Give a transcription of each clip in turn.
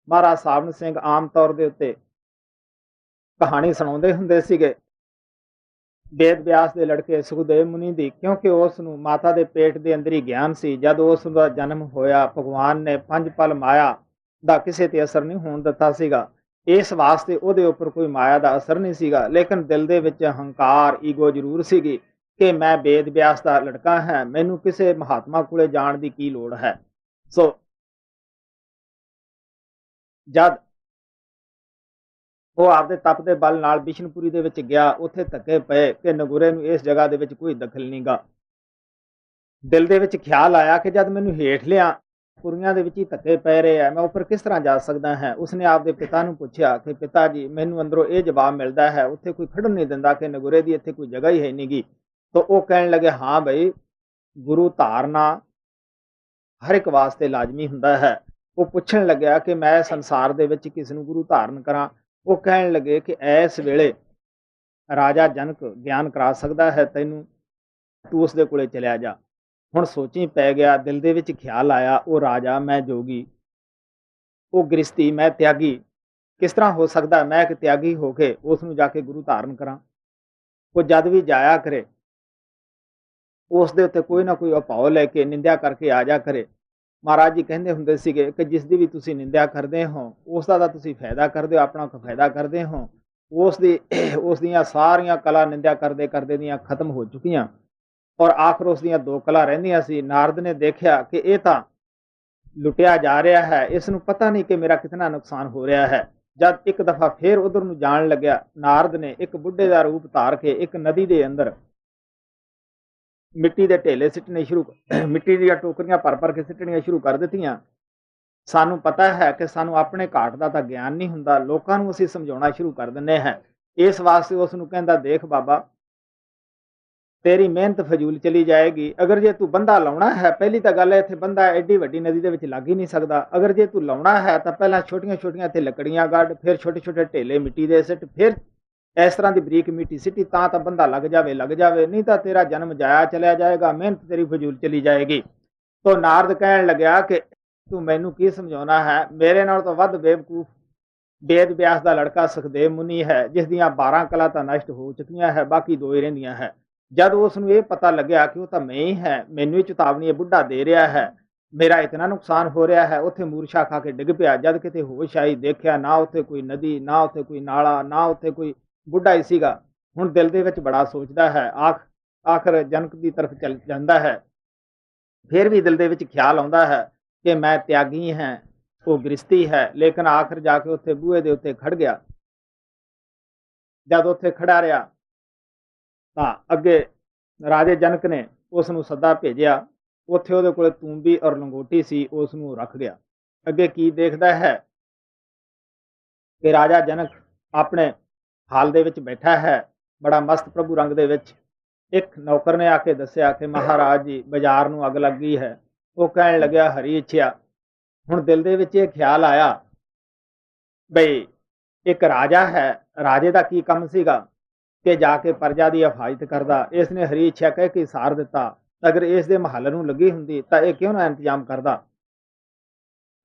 ਮਹਾਰਾਜ ਸਾਬਨ ਸਿੰਘ ਆਮ ਤੌਰ ਦੇ ਉੱਤੇ ਕਹਾਣੀ ਸੁਣਾਉਂਦੇ ਹੁੰਦੇ ਸੀਗੇ ਵੇਦ ਵਿਆਸ ਦੇ ਲੜਕੇ ਸੁਖਦੇਵ ਮੁਨੀ ਦੀ, ਕਿਉਂਕਿ ਉਸ ਨੂੰ ਮਾਤਾ ਦੇ ਪੇਟ ਦੇ ਅੰਦਰ ਹੀ ਗਿਆਨ ਸੀ। ਜਦ ਉਸ ਦਾ ਜਨਮ ਹੋਇਆ, ਭਗਵਾਨ ਨੇ 5 ਪਲ ਮਾਇਆ ਦਾ ਕਿਸੇ ਤੇ ਅਸਰ ਨਹੀਂ ਹੋਣ ਦਿੱਤਾ ਸੀਗਾ। ਇਸ ਵਾਸਤੇ ਉਹਦੇ ਉੱਪਰ ਕੋਈ ਮਾਇਆ ਦਾ ਅਸਰ ਨਹੀਂ ਸੀਗਾ, ਲੇਕਿਨ ਦਿਲ ਦੇ ਵਿੱਚ ਹੰਕਾਰ, ਈਗੋ ਜ਼ਰੂਰ ਸੀਗੀ ਕਿ ਮੈਂ ਵੇਦ ਵਿਆਸ ਦਾ ਲੜਕਾ ਹਾਂ, ਮੈਨੂੰ ਕਿਸੇ ਮਹਾਤਮਾ ਕੋਲੇ ਜਾਣ ਦੀ ਕੀ ਲੋੜ ਹੈ। ਸੋ ਜਦ ਉਹ ਆਪਦੇ ਤਪ ਦੇ ਬਲ ਨਾਲ ਬਿਸ਼ਨਪੁਰੀ ਦੇ ਵਿੱਚ ਗਿਆ, ਉੱਥੇ ਧੱਕੇ ਪਏ ਕਿ ਨਗੁਰੇ ਨੂੰ ਇਸ ਜਗ੍ਹਾ ਦੇ ਵਿੱਚ ਕੋਈ ਦਖਲ ਨਹੀਂਗਾ। ਦਿਲ ਦੇ ਵਿੱਚ ਖਿਆਲ ਆਇਆ ਕਿ ਜਦ ਮੈਨੂੰ ਹੇਠ ਲਿਆ ਪੁਰੀਆਂ ਦੇ ਵਿੱਚ ਹੀ ਧੱਕੇ ਪੈ ਰਹੇ ਆ, ਮੈਂ ਉੱਪਰ ਕਿਸ ਤਰ੍ਹਾਂ ਜਾ ਸਕਦਾ ਹੈ। ਉਸਨੇ ਆਪਦੇ ਪਿਤਾ ਨੂੰ ਪੁੱਛਿਆ ਕਿ ਪਿਤਾ ਜੀ, ਮੈਨੂੰ ਅੰਦਰੋਂ ਇਹ ਜਵਾਬ ਮਿਲਦਾ ਹੈ ਉੱਥੇ ਕੋਈ ਖੜਨ ਨਹੀਂ ਦਿੰਦਾ ਕਿ ਨਗੁਰੇ ਦੀ ਇੱਥੇ ਕੋਈ ਜਗ੍ਹਾ ਹੀ ਹੈ ਨਹੀਂਗੀ। ਤਾਂ ਉਹ ਕਹਿਣ ਲੱਗੇ, ਹਾਂ ਬਈ, ਗੁਰੂ ਧਾਰਨਾ ਹਰ ਇੱਕ ਵਾਸਤੇ ਲਾਜ਼ਮੀ ਹੁੰਦਾ ਹੈ। ਉਹ ਪੁੱਛਣ ਲੱਗਿਆ ਕਿ ਮੈਂ ਸੰਸਾਰ ਦੇ ਵਿੱਚ ਕਿਸ ਨੂੰ ਗੁਰੂ ਧਾਰਨ ਕਰਾਂ। ਉਹ ਕਹਿਣ ਲੱਗੇ ਕਿ ਇਸ ਵੇਲੇ ਰਾਜਾ ਜਨਕ ਗਿਆਨ ਕਰਾ ਸਕਦਾ ਹੈ ਤੈਨੂੰ, ਤੂੰ ਉਸ ਦੇ ਕੋਲੇ ਚਲਿਆ ਜਾ। ਹੁਣ ਸੋਚੀ ਪੈ ਗਿਆ, ਦਿਲ ਦੇ ਵਿੱਚ ਖਿਆਲ ਆਇਆ, ਉਹ ਰਾਜਾ, ਮੈਂ ਜੋਗੀ, ਉਹ ਗ੍ਰਸਤੀ, ਮੈਂ ਤਿਆਗੀ, ਕਿਸ ਤਰ੍ਹਾਂ ਹੋ ਸਕਦਾ ਮੈਂ ਇੱਕ ਤਿਆਗੀ ਹੋ ਕੇ ਉਸ ਨੂੰ ਜਾ ਕੇ ਗੁਰੂ ਧਾਰਨ ਕਰਾਂ। ਉਹ ਜਦ ਵੀ ਜਾਇਆ ਕਰੇ ਉਸ ਦੇ ਉੱਤੇ ਕੋਈ ਨਾ ਕੋਈ ਉਪਾਅ ਲੈ ਕੇ ਨਿੰਦਿਆ ਕਰਕੇ ਆ ਜਾ ਕਰੇ। ਮਹਾਰਾਜ ਜੀ ਕਹਿੰਦੇ ਹੁੰਦੇ ਸੀਗੇ ਕਿ ਜਿਸ ਦੀ ਵੀ ਤੁਸੀਂ ਨਿੰਦਿਆ ਕਰਦੇ ਹੋ ਉਸ ਦਾ ਤਾਂ ਤੁਸੀਂ ਫਾਇਦਾ ਕਰਦੇ ਹੋ, ਆਪਣਾ ਫਾਇਦਾ ਕਰਦੇ ਹੋ। ਉਸ ਦੀਆਂ ਸਾਰੀਆਂ ਕਲਾ ਨਿੰਦਿਆ ਕਰਦੇ ਕਰਦੇ ਦੀਆਂ ਖਤਮ ਹੋ ਚੁੱਕੀਆਂ, ਔਰ ਆਖਰ ਉਸ ਦੀਆਂ 2 ਕਲਾ ਰਹਿੰਦੀਆਂ ਸੀ। ਨਾਰਦ ਨੇ ਦੇਖਿਆ ਕਿ ਇਹ ਤਾਂ ਲੁੱਟਿਆ ਜਾ ਰਿਹਾ ਹੈ, ਇਸ ਨੂੰ ਪਤਾ ਨਹੀਂ ਕਿ ਮੇਰਾ ਕਿਤਨਾ ਨੁਕਸਾਨ ਹੋ ਰਿਹਾ ਹੈ। ਜਦ ਇੱਕ ਦਫਾ ਫੇਰ ਉਧਰ ਨੂੰ ਜਾਣ ਲੱਗਿਆ, ਨਾਰਦ ਨੇ ਇੱਕ ਬੁੱਢੇ ਦਾ ਰੂਪ ਧਾਰ ਕੇ ਇੱਕ ਨਦੀ ਦੇ ਅੰਦਰ ਮਿੱਟੀ ਦੇ ਢੇਲੇ ਸਿੱਟਣੇ ਮਿੱਟੀ ਦੀਆਂ ਟੋਕਰੀਆਂ ਭਰ ਕੇ ਸਿੱਟਣੀਆਂ ਸ਼ੁਰੂ ਕਰ ਦਿੱਤੀਆਂ। ਸਾਨੂੰ ਪਤਾ ਹੈ ਕਿ ਸਾਨੂੰ ਆਪਣੇ ਘਾਟ ਦਾ ਤਾਂ ਗਿਆਨ ਨਹੀਂ ਹੁੰਦਾ, ਲੋਕਾਂ ਨੂੰ ਅਸੀਂ ਸਮਝਾਉਣਾ ਸ਼ੁਰੂ ਕਰ ਦਿੰਦੇ ਹਾਂ। ਇਸ ਵਾਸਤੇ ਉਸ ਨੂੰ ਕਹਿੰਦਾ, ਦੇਖ ਬਾਬਾ, ਤੇਰੀ ਮਿਹਨਤ ਫਜ਼ੂਲ ਚਲੀ ਜਾਏਗੀ। ਅਗਰ ਜੇ ਤੂੰ ਬੰਦਾ ਲਾਉਣਾ ਹੈ, ਪਹਿਲੀ ਤਾਂ ਗੱਲ ਹੈ ਇੱਥੇ ਬੰਦਾ ਐਡੀ ਵੱਡੀ ਨਦੀ ਦੇ ਵਿੱਚ ਲੱਗ ਹੀ ਨਹੀਂ ਸਕਦਾ। ਅਗਰ ਜੇ ਤੂੰ ਲਾਉਣਾ ਹੈ ਤਾਂ ਪਹਿਲਾਂ ਛੋਟੀਆਂ ਛੋਟੀਆਂ ਤੇ ਲੱਕੜੀਆਂ ਗੱਡ, ਫਿਰ ਛੋਟੇ ਛੋਟੇ ਢੇਲੇ ਮਿੱਟੀ ਦੇ ਸਿੱਟ, ਫਿਰ ਇਸ ਤਰ੍ਹਾਂ ਦੀ ਬਰੀਕ ਮਿੱਟੀ ਸਿੱਟੀ ਤਾਂ ਬੰਦਾ ਲੱਗ ਜਾਵੇ, ਨਹੀਂ ਤਾਂ ਤੇਰਾ ਜਨਮ ਜਾਇਆ ਚਲਿਆ ਜਾਏਗਾ, ਮਿਹਨਤ ਤੇਰੀ ਫਜ਼ੂਲ ਚਲੀ ਜਾਏਗੀ। ਤੋ ਨਾਰਦ ਕਹਿਣ ਲੱਗਿਆ ਕਿ ਤੂੰ ਮੈਨੂੰ ਕੀ ਸਮਝਾਉਣਾ ਹੈ, ਮੇਰੇ ਨਾਲ ਤਾਂ ਵੱਧ ਬੇਵਕੂਫ ਵੇਦ ਵਿਆਸ ਦਾ ਲੜਕਾ ਸੁਖਦੇਵ ਮੁਨੀ ਹੈ, ਜਿਸ ਦੀਆਂ 12 ਕਲਾ ਤਾਂ ਨਸ਼ਟ ਹੋ ਚੁੱਕੀਆਂ ਹੈ, ਬਾਕੀ 2 ਹੀ ਰਹਿੰਦੀਆਂ ਹੈ। ਜਦ ਉਸ ਨੂੰ ਇਹ ਪਤਾ ਲੱਗਿਆ ਕਿ ਉਹ ਤਾਂ ਮੈਂ ਹੀ ਹੈ, ਮੈਨੂੰ ਹੀ ਚੇਤਾਵਨੀ ਇਹ ਬੁੱਢਾ ਦੇ ਰਿਹਾ ਹੈ, ਮੇਰਾ ਇਤਨਾ ਨੁਕਸਾਨ ਹੋ ਰਿਹਾ ਹੈ, ਉੱਥੇ ਮੂਰਛਾ ਖਾ ਕੇ ਡਿੱਗ ਪਿਆ। ਜਦ ਕਿਤੇ ਹੋਸ਼ ਆਈ, ਦੇਖਿਆ ਨਾ ਉੱਥੇ ਕੋਈ ਨਦੀ, ਨਾ ਉੱਥੇ ਕੋਈ ਨਾਲਾ, ਨਾ ਉੱਥੇ ਕੋਈ ਬੁੱਢਾ ਹੀ ਸੀਗਾ। ਹੁਣ ਦਿਲ ਦੇ ਵਿੱਚ ਬੜਾ ਸੋਚਦਾ ਹੈ, ਆਖਰ ਜਨਕ ਦੀ ਤਰਫ ਚੱਲ ਜਾਂਦਾ ਹੈ। ਫਿਰ ਵੀ ਦਿਲ ਦੇ ਵਿੱਚ ਖਿਆਲ ਆਉਂਦਾ ਹੈ ਕਿ ਮੈਂ ਤਿਆਗੀ ਹਾਂ, ਉਹ ਗ੍ਰਸਤੀ ਹੈ। ਲੇਕਿਨ ਆਖਰ ਜਾ ਕੇ ਉੱਥੇ ਬੂਹੇ ਦੇ ਉੱਤੇ ਖੜ ਗਿਆ। ਜਦ ਉੱਥੇ ਖੜਾ ਰਿਹਾ ਤਾਂ ਅੱਗੇ ਰਾਜੇ ਜਨਕ ਨੇ ਉਸ ਨੂੰ ਸੱਦਾ ਭੇਜਿਆ। ਉੱਥੇ ਉਹਦੇ ਕੋਲ ਤੂੰਬੀ ਔਰ ਲੰਗੋਟੀ ਸੀ, ਉਸ ਨੂੰ ਰੱਖ ਗਿਆ। ਅੱਗੇ ਕੀ ਦੇਖਦਾ ਹੈ ਕਿ ਰਾਜਾ ਜਨਕ ਆਪਣੇ ਹਾਲ ਦੇ ਵਿੱਚ ਬੈਠਾ ਹੈ, ਬੜਾ ਮਸਤ ਪ੍ਰਭੂ ਰੰਗ ਦੇ ਵਿੱਚ। ਇੱਕ ਨੌਕਰ ਨੇ ਆ ਕੇ ਦੱਸਿਆ ਕਿ ਮਹਾਰਾਜ ਜੀ, ਬਾਜ਼ਾਰ ਨੂੰ ਅੱਗ ਲੱਗ ਗਈ ਹੈ। ਉਹ ਕਹਿਣ ਲੱਗਿਆ, ਹਰੀ ਇੱਛਾ। ਹੁਣ ਦਿਲ ਦੇ ਵਿੱਚ ਇਹ ਖਿਆਲ ਆਇਆ ਬਈ ਇੱਕ ਰਾਜਾ ਹੈ, ਰਾਜੇ ਦਾ ਕੀ ਕੰਮ ਸੀਗਾ ਕਿ ਜਾ ਕੇ ਪ੍ਰਜਾ ਦੀ ਹਿਫਾਜ਼ਤ ਕਰਦਾ। ਇਸ ਨੇ ਹਰੀ ਇੱਛਾ ਕਹਿ ਕੇ ਸਾਰ ਦਿੱਤਾ। ਅਗਰ ਇਸ ਦੇ ਮਹੱਲ ਨੂੰ ਲੱਗੀ ਹੁੰਦੀ ਤਾਂ ਇਹ ਕਿਉਂ ਨਾ ਇੰਤਜ਼ਾਮ ਕਰਦਾ।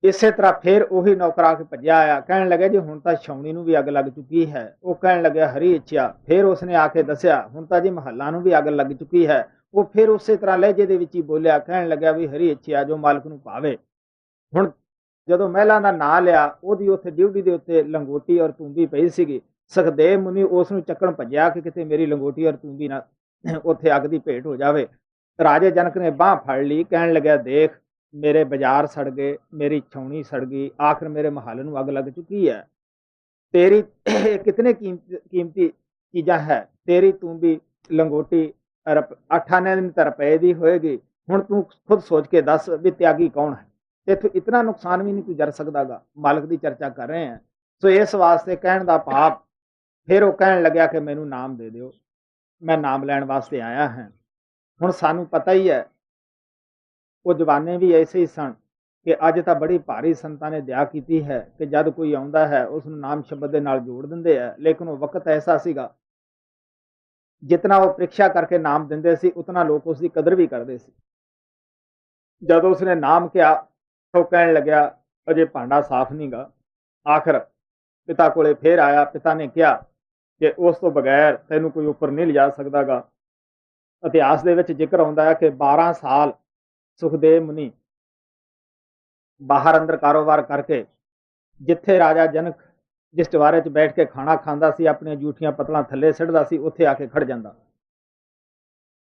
ਇਸੇ ਤਰ੍ਹਾਂ ਫਿਰ ਉਹੀ ਨੌਕਰ ਆ ਕੇ ਭੱਜਿਆ ਆਇਆ, ਕਹਿਣ ਲੱਗਿਆ ਜੀ ਹੁਣ ਤਾਂ ਛਾਉਣੀ ਨੂੰ ਵੀ ਅੱਗ ਲੱਗ ਚੁੱਕੀ ਹੈ। ਉਹ ਕਹਿਣ ਲੱਗਿਆ, ਹਰੀ ਇੱਛਾ। ਫਿਰ ਉਸਨੇ ਆ ਕੇ ਦੱਸਿਆ, ਹੁਣ ਤਾਂ ਜੀ ਮਹੱਲਾਂ ਨੂੰ ਵੀ ਅੱਗ ਲੱਗ ਚੁੱਕੀ ਹੈ। ਉਹ ਫਿਰ ਉਸੇ ਤਰ੍ਹਾਂ ਲਹਿਜੇ ਦੇ ਵਿੱਚ ਹੀ ਬੋਲਿਆ, ਕਹਿਣ ਲੱਗਿਆ ਵੀ ਹਰੀ ਇੱਛਾ ਜੋ ਮਾਲਕ ਨੂੰ ਭਾਵੇ। ਹੁਣ ਜਦੋਂ ਮਹਿਲਾਂ ਦਾ ਨਾਂ ਲਿਆ, ਉਹਦੀ ਉੱਥੇ ਡਿਊਟੀ ਦੇ ਉੱਤੇ ਲੰਗੋਟੀ ਔਰ ਤੂੰਬੀ ਪਈ ਸੀਗੀ। ਸੁਖਦੇਵ ਮੁਨੀ ਉਸ ਨੂੰ ਚੱਕਣ ਭੱਜਿਆ ਕਿ ਕਿਤੇ ਮੇਰੀ ਲੰਗੋਟੀ ਔਰ ਤੂੰਬੀ ਨਾ ਉੱਥੇ ਅੱਗ ਦੀ ਭੇਟ ਹੋ ਜਾਵੇ। ਰਾਜੇ ਜਨਕ ਨੇ ਬਾਂਹ ਫੜ ਲਈ, ਕਹਿਣ ਲੱਗਿਆ, ਦੇਖ ਮੇਰੇ ਬਾਜ਼ਾਰ ਸੜ ਗਏ, ਮੇਰੀ ਛਾਉਣੀ ਸੜ ਗਈ, ਆਖਰ ਮੇਰੇ ਮਹੱਲ ਨੂੰ ਅੱਗ ਲੱਗ ਚੁੱਕੀ ਹੈ। ਤੇਰੀ ਕਿਤਨੇ ਕੀਮਤੀ ਚੀਜ਼ਾਂ ਹੈ, ਤੇਰੀ ਤੂੰਬੀ ਲੰਗੋਟੀ 8 ਆਨੇ ਦੀ ਰੁਪਏ ਦੀ ਹੋਏਗੀ। ਹੁਣ ਤੂੰ ਖੁਦ ਸੋਚ ਕੇ ਦੱਸ ਵੀ ਤਿਆਗੀ ਕੌਣ ਹੈ। ਇੱਥੋਂ ਇਤਨਾ ਨੁਕਸਾਨ ਵੀ ਨਹੀਂ ਤੂੰ ਜਰ ਸਕਦਾਗਾ, ਮਾਲਕ ਦੀ ਚਰਚਾ ਕਰ ਰਹੇ ਹਾਂ। ਸੋ ਇਸ ਵਾਸਤੇ ਕਹਿਣ ਦਾ ਭਾਵ, ਫਿਰ ਉਹ ਕਹਿਣ ਲੱਗਿਆ ਕਿ ਮੈਨੂੰ ਨਾਮ ਦੇ ਦਿਓ, ਮੈਂ ਨਾਮ ਲੈਣ ਵਾਸਤੇ ਆਇਆ ਹਾਂ। ਹੁਣ ਸਾਨੂੰ ਪਤਾ ਹੀ ਹੈ ਉਹ ਜਵਾਨੇ ਵੀ ਐਸੇ ਹੀ ਸਨ ਕਿ ਅੱਜ ਤਾਂ ਬੜੀ ਭਾਰੀ ਸੰਤਾਂ ਨੇ ਦਇਆ ਕੀਤੀ ਹੈ ਕਿ ਜਦ ਕੋਈ ਆਉਂਦਾ ਹੈ ਉਸ ਨੂੰ ਨਾਮ ਸ਼ਬਦ ਦੇ ਨਾਲ ਜੋੜ ਦਿੰਦੇ ਆ। ਲੇਕਿਨ ਉਹ ਵਕਤ ਐਸਾ ਸੀਗਾ, ਜਿਤਨਾ ਉਹ ਪ੍ਰੀਖਿਆ ਕਰਕੇ ਨਾਮ ਦਿੰਦੇ ਸੀ ਉਤਨਾ ਲੋਕ ਉਸ ਦੀ ਕਦਰ ਵੀ ਕਰਦੇ ਸੀ। ਜਦੋਂ ਉਸਨੇ ਨਾਮ ਕਿਹਾ ਉਹ ਕਹਿਣ ਲੱਗਿਆ, ਅਜੇ ਭਾਂਡਾ ਸਾਫ਼ ਨਹੀਂਗਾ, आखिर पिता कोले फिर आया। पिता ने कहा कि उस तो बगैर तेन कोई उपर नहीं लिजा सकता गा। इतिहास के जिक्र आता है कि 12 साल सुखदेव मुनि बाहर अंदर कारोबार करके जिथे राजा जनक जिस चवारे च बैठ के खाना खाता सी, अपनी जूठियां पतल थले सिटदा सी, उत्थे आके खड़ जाता।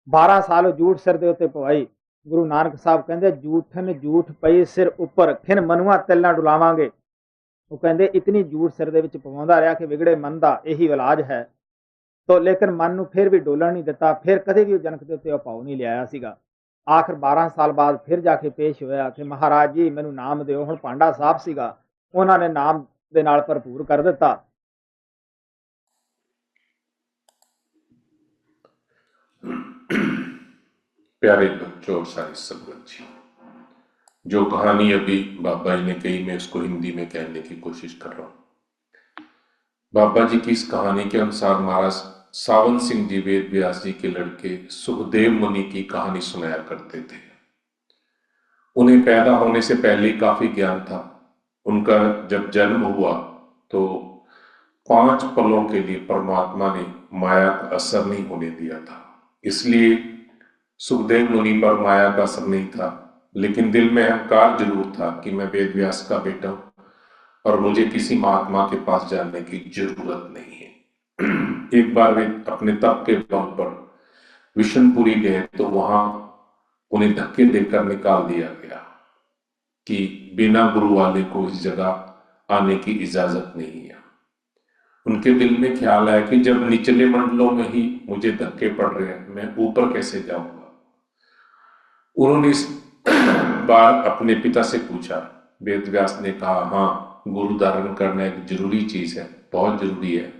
12 साल जूठ सिर के उत्ते पवाई। गुरु नानक साहब कहते जूठन जूठ पई सिर उपर, खिन मनुआ तिल ना डुलावांगे। वो कहते इतनी जूठ सिर दे विच पवाउंदा रहा कि विगड़े मन का यही इलाज है। तो लेकिन मन नूं फिर भी डोलन नहीं दिता, फिर कदे भी जनक के उत्ते भाव नहीं लिया सीगा। आखिर 12 साल बाद फिर जाके पेश होया कि महाराज जी मैनू नाम दिओ। हुण भांडा साफ सीगा, उन्होंने नाम दे नाल भरपूर कर दिता। प्यारे बच्चों और सारे संगत जी, जो कहानी अभी बाबा जी ने कही मैं उसको हिंदी में कहने की कोशिश कर रहा हूं। बाबा जी की इस कहानी के अनुसार महाराज सावन सिंह जी वेद व्यास जी के लड़के सुखदेव मुनि की कहानी सुनाया करते थे। उन्हें पैदा होने से पहले ही काफी ज्ञान था। उनका जब जन्म हुआ तो 5 पलों के लिए परमात्मा ने माया का असर नहीं होने दिया था। इसलिए सुखदेव मुनि पर माया का असर नहीं था, लेकिन दिल में अहंकार जरूर था कि मैं वेद व्यास का बेटा हूं और मुझे किसी महात्मा के पास जाने की जरूरत नहीं है। एक बार वे अपने तप के बल पर विष्णुपुरी गए तो वहां उन्हें धक्के देकर निकाल दिया गया कि बिना गुरु वाले को इस जगह आने की इजाजत नहीं है। उनके दिल में ख्याल आया कि जब निचले मंडलों में ही मुझे धक्के पड़ रहे हैं, मैं ऊपर कैसे जाऊंगा। उन्होंने इस बार अपने पिता से पूछा। वेद व्यास ने कहा, हाँ, गुरु धारण करना एक जरूरी चीज है, बहुत जरूरी है।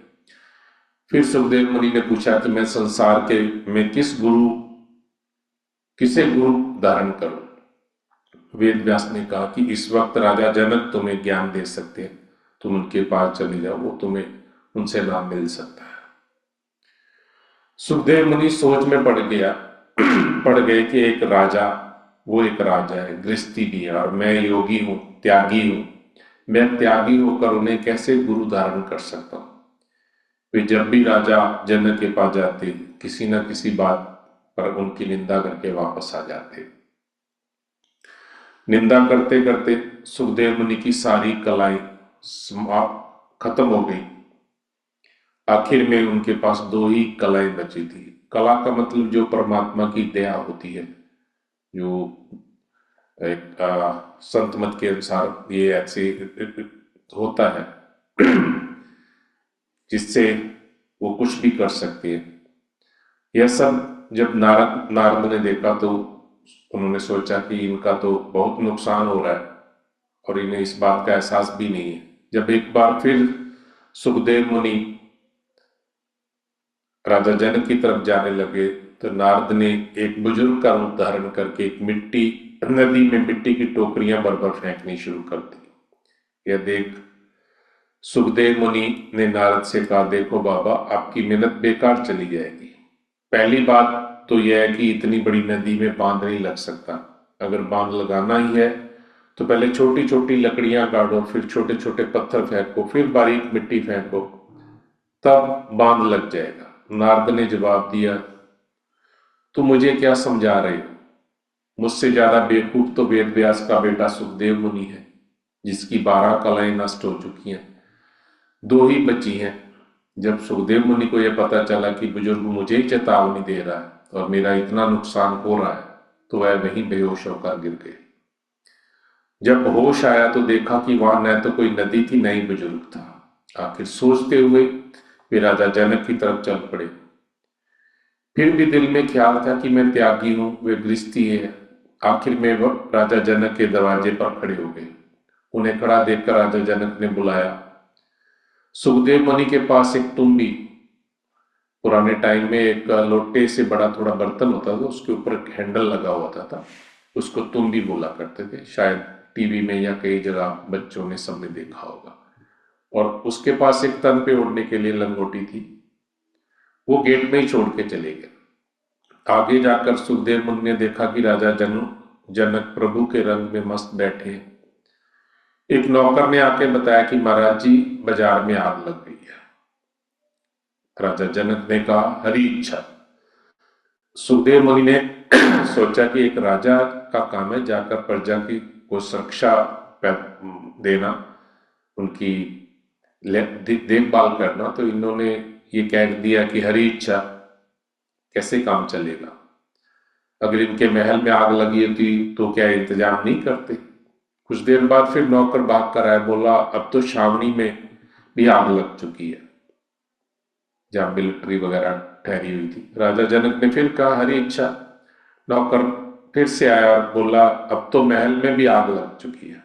फिर सुखदेव मुनि ने पूछा कि मैं संसार के में किसे गुरु धारण करूं। वेद व्यास ने कहा कि इस वक्त राजा जनक तुम्हें ज्ञान दे सकते हैं, तुम उनके पास चले जाओ, वो तुम्हें उनसे नाम मिल सकता है। सुखदेव मुनि सोच में पड़ गए कि एक राजा है, गृहस्थी भी है, और मैं योगी हूं, त्यागी हूं। मैं त्यागी होकर उन्हें कैसे गुरु धारण कर सकता हूं। वे जब भी राजा जनक के पास जाते, किसी न किसी बात पर उनकी निंदा करके वापस आ जाते। निंदा करते करते सुखदेव मुनि की सारी कलाएं खत्म हो गई। आखिर में उनके पास 2 ही कलाएं बची थी। कला का मतलब जो परमात्मा की दया होती है, जो एक संत मत के अनुसार ये ऐसे होता है जिससे वो कुछ भी कर सकते हैं। यह सब जब नारद ने देखा तो उन्होंने सोचा कि इनका तो बहुत नुकसान हो रहा है और इन्हें इस बात का एहसास भी नहीं है। जब एक बार फिर सुखदेव मुनि राजा जनक की तरफ जाने लगे तो नारद ने एक बुजुर्ग का रूप धारण करके एक नदी में मिट्टी की टोकरियां भर भर फेंकनी शुरू कर दी। यह देख सुखदेव मुनि ने नारद से कहा, देखो बाबा, आपकी मेहनत बेकार चली जाएगी। पहली बात तो यह है कि इतनी बड़ी नदी में बांध नहीं लग सकता। अगर बांध लगाना ही है तो पहले छोटी छोटी लकड़ियां काटो, फिर छोटे छोटे पत्थर फेंको, फिर बारीक मिट्टी फेंको, तब बांध लग जाएगा। नारद ने जवाब दिया, तुम मुझे क्या समझा रहे हो? मुझसे ज्यादा बेवकूफ तो वेद व्यास का बेटा सुखदेव मुनि है, जिसकी 12 कलाएं नष्ट हो चुकी हैं, 2 ही बची हैं। जब सुखदेव मुनि को यह पता चला कि बुजुर्ग मुझे ही चेतावनी दे रहा है और मेरा इतना नुकसान हो रहा है, तो वह वहीं बेहोश होकर गिर गए। जब होश आया तो देखा कि वहां न तो कोई नदी थी, न ही बुजुर्ग था। आखिर सोचते हुए वे राजा जनक की तरफ चल पड़े। फिर भी दिल में ख्याल था कि मैं त्यागी हूं, वे गृहस्थी है। आखिर में वह राजा जनक के दरवाजे पर खड़े हो गए। उन्हें खड़ा देखकर राजा जनक ने बुलाया। सुखदेव मुनि के पास एक तुम्बी, पुराने टाइम में एक लोटे से बड़ा थोड़ा बर्तन होता था, उसके ऊपर एक हैंडल लगा होता था, उसको तुम्बी बोला करते थे। शायद टीवी में या कई जगह बच्चों ने सबने देखा होगा। और उसके पास एक तन पे ओढ़ने के लिए लंगोटी थी। वो गेट में ही छोड़ के चले गए। आगे जाकर सुखदेव मुनि ने देखा कि राजा जनक प्रभु के रंग में मस्त बैठे। एक नौकर ने आके बताया कि महाराज जी बाजार में आग लग गई है। राजा जनक ने कहा हरी इच्छा। सुखदेव मुनि ने सोचा कि एक राजा का काम है जाकर प्रजा की को सुरक्षा देना, उनकी देखभाल करना, तो इन्होंने ये कह दिया कि हरी इच्छा, कैसे काम चलेगा? अगर इनके महल में आग लगी होती तो क्या इंतजाम नहीं करते? कुछ देर बाद फिर नौकर भाग कर आया, बोला अब तो छावनी में भी आग लग चुकी है जहां मिलिट्री वगैरह ठहरी हुई थी। राजा जनक ने फिर कहा हरी इच्छा। नौकर फिर से आया और बोला अब तो महल में भी आग लग चुकी है।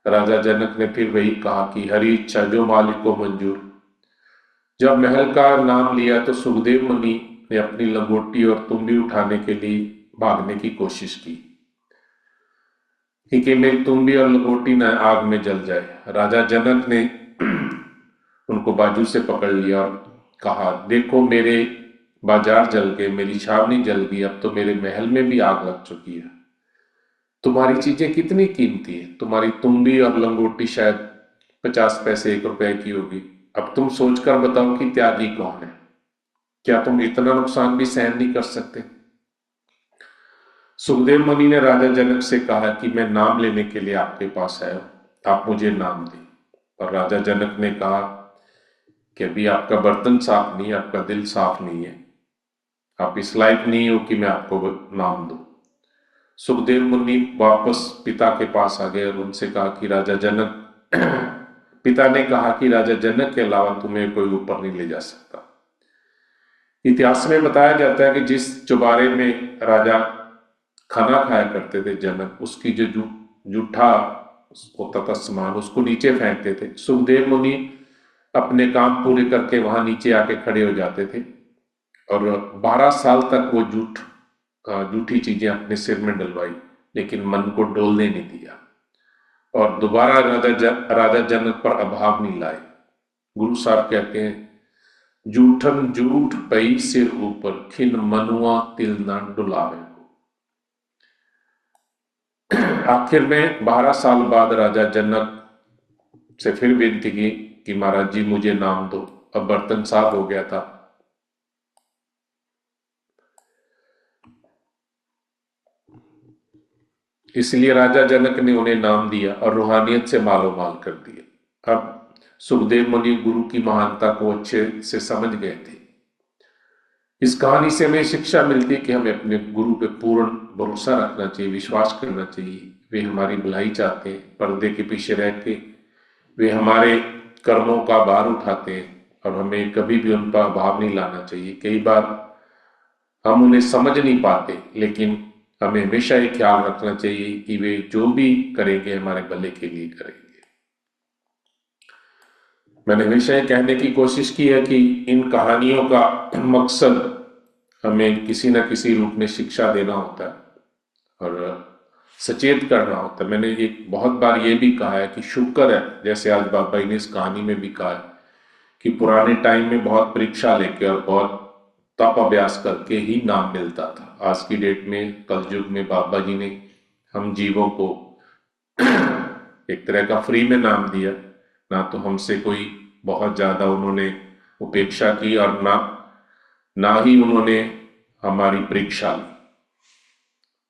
राजा जनक ने फिर वही कहा कि हरी इच्छा, जो मालिक को मंजूर। जब महल का नाम लिया तो सुखदेव मुनि ने अपनी लंगोटी और तुम्बी उठाने के लिए भागने की कोशिश की कि मेरी तुम्बी और लंगोटी न आग में जल जाए। राजा जनक ने उनको बाजू से पकड़ लिया और कहा देखो मेरे बाजार जल गए, मेरी छावनी जल गई, अब तो मेरे महल में भी आग लग चुकी है। तुम्हारी चीजें कितनी कीमती है? तुम्हारी तुम्बी और लंगोटी शायद 50 पैसे 1 रुपए की होगी। अब तुम सोचकर बताओ कि त्यागी कौन है? क्या तुम इतना नुकसान भी सहन नहीं कर सकते? सुखदेव मुनि ने राजा जनक से कहा कि मैं नाम लेने के लिए आपके पास आया हूं, आप मुझे नाम दें। और राजा जनक ने कहा कि अभी आपका बर्तन साफ नहीं है, आपका दिल साफ नहीं है, आप इस लायक नहीं हो कि मैं आपको नाम दूं। सुखदेव मुनि वापस पिता के पास आ गए और उनसे कहा कि राजा जनक पिता ने कहा कि राजा जनक के अलावा तुम्हें कोई ऊपर नहीं ले जा सकता। इतिहास में बताया जाता है कि जिस चौबारे में राजा खाना खाया करते थे जनक, उसकी जो जूठा होता था सामान, उसको नीचे फेंकते थे। सुखदेव मुनि अपने काम पूरे करके वहां नीचे आके खड़े हो जाते थे और 12 साल तक वो जूठी चीजें अपने सिर में डलवाई, लेकिन मन को डोलने नहीं दिया और दोबारा राजा जनक पर अभाव नहीं लाए। गुरु साहब कहते हैं जूठन जूठ पई सिर ऊपर, खिन मनुआ तिल न डुलावे। आखिर में 12 साल बाद राजा जनक से फिर विनती की कि महाराज जी मुझे नाम दो। अब बर्तन साफ हो गया था। इसलिए राजा जनक ने उन्हें नाम दिया और रूहानियत से मालो माल कर दिया। अब सुखदेव मुनि गुरु की महानता को अच्छे से समझ गए थे। इस कहानी से हमें शिक्षा मिलती है कि हमें अपने गुरु पे पूर्ण भरोसा रखना चाहिए, विश्वास करना चाहिए। वे हमारी भलाई चाहते हैं, पर्दे के पीछे रह के वे हमारे कर्मों का भार उठाते हैं और हमें कभी भी उन पर अभाव नहीं लाना चाहिए। कई बार हम उन्हें समझ नहीं पाते, लेकिन हमें हमेशा ये ख्याल रखना चाहिए कि वे जो भी करेंगे हमारे भले के लिए करेंगे। मैंने हमेशा ये कहने की कोशिश की है कि इन कहानियों का मकसद हमें किसी न किसी रूप में शिक्षा देना होता है और सचेत करना होता है। मैंने एक बहुत बार ये भी कहा है कि शुक्र है, जैसे आज बाबा जी ने इस कहानी में भी कहा है कि पुराने टाइम में बहुत परीक्षा लेके और बहुत तप अभ्यास करके ही नाम मिलता था। आज की डेट में कलयुग में बाबा जी ने हम जीवों को एक तरह का फ्री में नाम दिया। ना तो हमसे कोई बहुत ज्यादा उन्होंने उपेक्षा की और ना ही उन्होंने हमारी परीक्षा ली।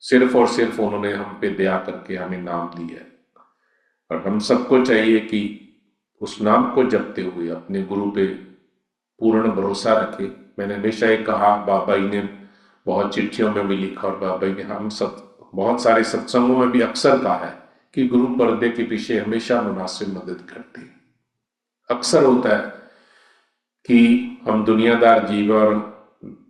सिर्फ और सिर्फ उन्होंने हम पे दया करके हमें नाम दिया है और हम सबको चाहिए कि उस नाम को जपते हुए अपने गुरु पे पूर्ण भरोसा रखे। मैंने हमेशा ये कहा, बाबा जी ने बहुत चिट्ठियों में भी लिखा और बाबा जी ने हम सब बहुत सारे सत्संगों में भी अक्सर कहा है कि गुरु पर्दे के पीछे हमेशा मुनासिब मदद करते हैं। अक्सर होता है कि हम दुनियादार जीव, और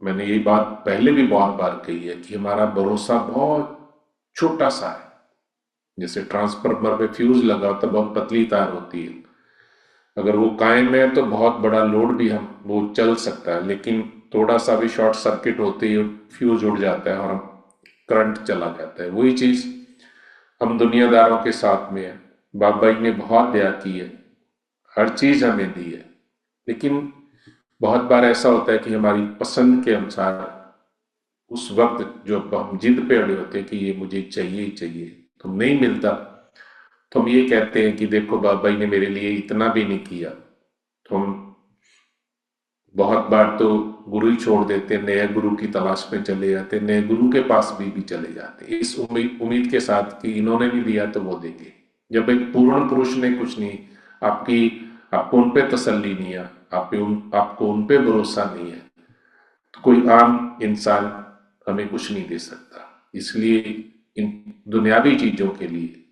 मैंने ये बात पहले भी बहुत बार कही है कि हमारा भरोसा बहुत छोटा सा है। जैसे ट्रांसफार्मर पे फ्यूज लगा तो बहुत पतली तार होती है, अगर वो कायम है तो बहुत बड़ा लोड भी वो चल सकता है, लेकिन थोड़ा सा भी शॉर्ट सर्किट होते ही फ्यूज उड़ जाता है और करंट चला जाता है। वही चीज हम दुनियादारों के साथ में है। बाबा जी ने बहुत दया की है, हर चीज हमें दी है, लेकिन बहुत बार ऐसा होता है कि हमारी पसंद के अनुसार उस वक्त जो हम जिद पे अड़े होते हैं कि ये मुझे चाहिए ही चाहिए, तो नहीं मिलता, तो हम ये कहते हैं कि देखो बाबा जी ने मेरे लिए इतना भी नहीं किया, तो हम बहुत बार तो गुरु ही छोड़ देते, नए गुरु की तलाश में चले जाते, नए गुरु के पास भी चले जाते, इस उम्मीद के साथ कि इन्होंने भी दिया तो वो देंगे। जब एक पूर्ण पुरुष ने कुछ नहीं, आपको उन पे तसल्ली नहीं है, आपको उन पे भरोसा नहीं है, तो कोई आम इंसान हमें कुछ नहीं दे सकता। इसलिए इन दुनियावी चीजों के लिए,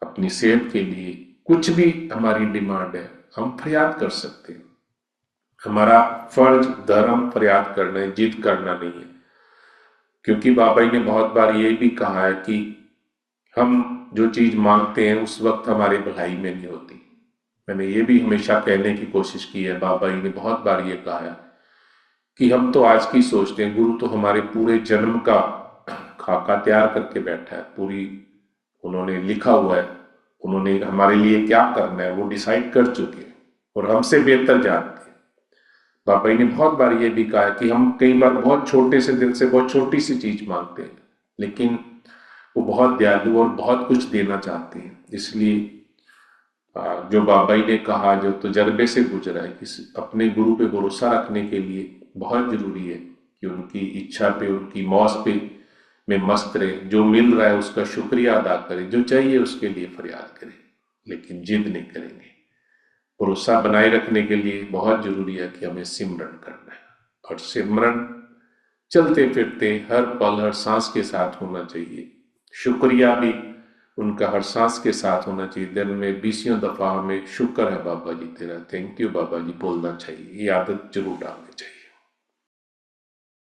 अपनी सेहत के लिए, कुछ भी हमारी डिमांड है, हम फरियाद कर सकते हैं। हमारा फर्ज धर्म फरियाद करना है, जिद करना नहीं है। क्योंकि बाबा जी ने बहुत बार ये भी कहा है कि हम जो चीज मांगते हैं उस वक्त हमारे भलाई में नहीं होती। मैंने ये भी हमेशा कहने की कोशिश की है, बाबा जी ने बहुत बार ये कहा है कि हम तो आज की सोचते हैं, गुरु तो हमारे पूरे जन्म का खाका तैयार करके बैठा है, पूरी उन्होंने लिखा हुआ है, उन्होंने हमारे लिए क्या करना है वो डिसाइड कर चुके हैं और हमसे बेहतर जानते हैं। बाबा जी ने बहुत बार ये भी कहा है कि हम कई बार बहुत छोटे से दिल से बहुत छोटी सी चीज मांगते हैं, लेकिन वो बहुत दयालु और बहुत कुछ देना चाहते हैं। इसलिए जो बाबा जी ने कहा, जो तजर्बे से गुजरा है, कि अपने गुरु पे भरोसा रखने के लिए बहुत जरूरी है कि उनकी इच्छा पे, उनकी मौज पे में मस्त रहे, जो मिल रहा है उसका शुक्रिया अदा करें, जो चाहिए उसके लिए फरियाद करें, लेकिन जिद नहीं करेंगे। भरोसा बनाए रखने के लिए बहुत जरूरी है कि हमें सिमरन करना है, और सिमरन चलते फिरते हर पल हर सांस के साथ होना चाहिए। शुक्रिया भी उनका हर सांस के साथ होना चाहिए। दिन में 20 दफा हमें शुक्र है बाबा जी तेरा, थैंक यू बाबा जी बोलना चाहिए। ये आदत जरूर डालनी चाहिए।